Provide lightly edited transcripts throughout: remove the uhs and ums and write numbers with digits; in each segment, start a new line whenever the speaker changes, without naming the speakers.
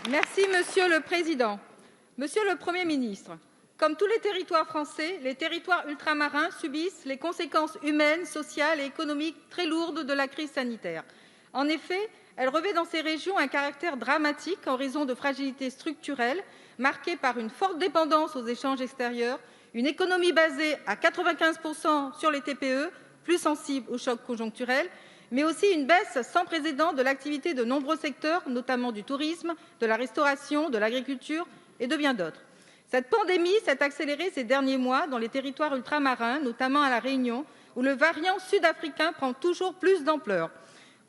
Merci, Monsieur le Président. Monsieur le Premier ministre, comme tous les territoires français, les territoires ultramarins subissent les conséquences humaines, sociales et économiques très lourdes de la crise sanitaire. En effet, elle revêt dans ces régions un caractère dramatique en raison de fragilités structurelles marquées par une forte dépendance aux échanges extérieurs, une économie basée à 95 % sur les TPE, plus sensibles aux chocs conjoncturels, mais aussi une baisse sans précédent de l'activité de nombreux secteurs, notamment du tourisme, de la restauration, de l'agriculture et de bien d'autres. Cette pandémie s'est accélérée ces derniers mois dans les territoires ultramarins, notamment à La Réunion, où le variant sud-africain prend toujours plus d'ampleur.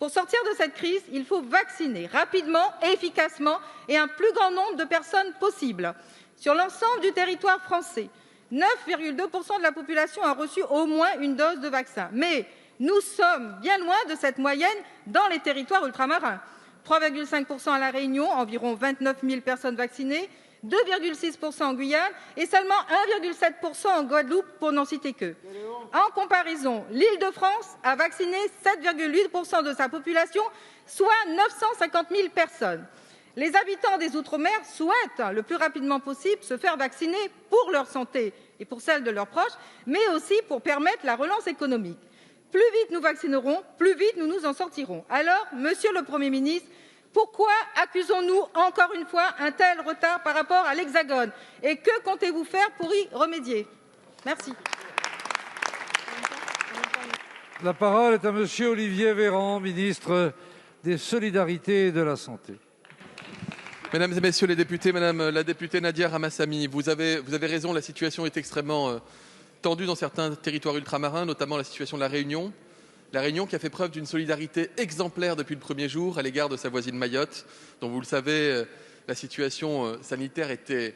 Pour sortir de cette crise, il faut vacciner rapidement et efficacement et un plus grand nombre de personnes possible. Sur l'ensemble du territoire français, 9,2 % de la population a reçu au moins une dose de vaccin. Mais nous sommes bien loin de cette moyenne dans les territoires ultramarins. 3,5 % à La Réunion, environ 29 000 personnes vaccinées, 2,6 % en Guyane et seulement 1,7 % en Guadeloupe, pour n'en citer que. En comparaison, l'Île-de-France a vacciné 7,8 % de sa population, soit 950 000 personnes. Les habitants des Outre-mer souhaitent le plus rapidement possible se faire vacciner pour leur santé et pour celle de leurs proches, mais aussi pour permettre la relance économique. Plus vite nous vaccinerons, plus vite nous nous en sortirons. Alors, Monsieur le Premier ministre, pourquoi accusons-nous encore une fois un tel retard par rapport à l'Hexagone? Et que comptez-vous faire pour y remédier? Merci.
La parole est à Monsieur Olivier Véran, ministre des Solidarités et de la Santé.
Mesdames et Messieurs les députés, Madame la députée Nadia Ramassamy, vous avez raison, la situation est extrêmement tendue dans certains territoires ultramarins, notamment la situation de La Réunion. La Réunion qui a fait preuve d'une solidarité exemplaire depuis le premier jour à l'égard de sa voisine Mayotte, dont vous le savez, la situation sanitaire était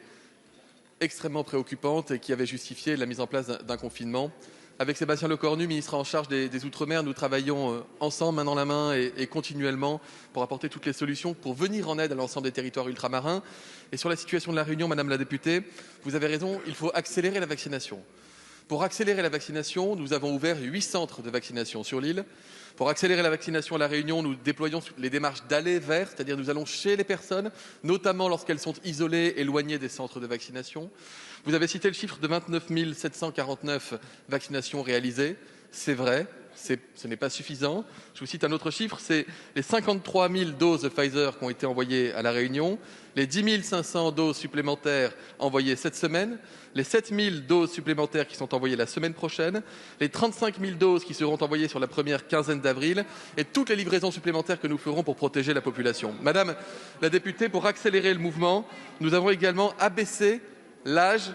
extrêmement préoccupante et qui avait justifié la mise en place d'un confinement. Avec Sébastien Lecornu, ministre en charge des Outre-mer, nous travaillons ensemble, main dans la main et continuellement pour apporter toutes les solutions pour venir en aide à l'ensemble des territoires ultramarins. Et sur la situation de La Réunion, Madame la députée, vous avez raison, il faut accélérer la vaccination. Pour accélérer la vaccination, nous avons ouvert 8 centres de vaccination sur l'île. Pour accélérer la vaccination à La Réunion, nous déployons les démarches d'aller vers, c'est-à-dire nous allons chez les personnes, notamment lorsqu'elles sont isolées, éloignées des centres de vaccination. Vous avez cité le chiffre de 29 749 vaccinations réalisées. C'est vrai, ce n'est pas suffisant. Je vous cite un autre chiffre, c'est les 53 000 doses de Pfizer qui ont été envoyées à La Réunion, les 10 500 doses supplémentaires envoyées cette semaine, les 7 000 doses supplémentaires qui sont envoyées la semaine prochaine, les 35 000 doses qui seront envoyées sur la première quinzaine d'avril et toutes les livraisons supplémentaires que nous ferons pour protéger la population. Madame la députée, pour accélérer le mouvement, nous avons également abaissé l'âge,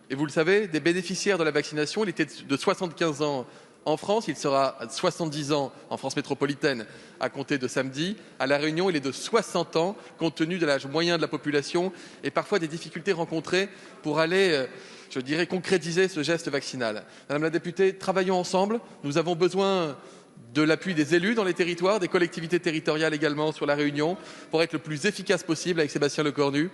et vous le savez, des bénéficiaires de la vaccination. Il était de 75 ans en France, il sera à 70 ans en France métropolitaine à compter de samedi. À La Réunion, il est de 60 ans, compte tenu de l'âge moyen de la population et parfois des difficultés rencontrées pour aller, je dirais, concrétiser ce geste vaccinal. Madame la députée, travaillons ensemble. Nous avons besoin de l'appui des élus dans les territoires, des collectivités territoriales également sur La Réunion, pour être le plus efficace possible avec Sébastien Lecornu,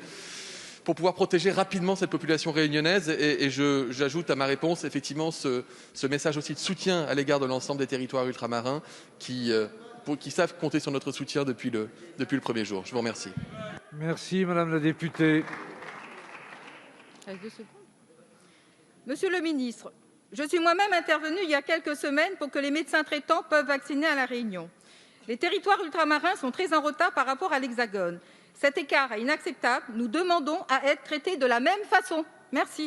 pour pouvoir protéger rapidement cette population réunionnaise. Et j'ajoute à ma réponse effectivement ce message aussi de soutien à l'égard de l'ensemble des territoires ultramarins qui savent compter sur notre soutien depuis le premier jour. Je vous remercie.
Merci Madame la députée.
Monsieur le ministre, je suis moi-même intervenue il y a quelques semaines pour que les médecins traitants puissent vacciner à La Réunion. Les territoires ultramarins sont très en retard par rapport à l'Hexagone. Cet écart est inacceptable. Nous demandons à être traités de la même façon. Merci.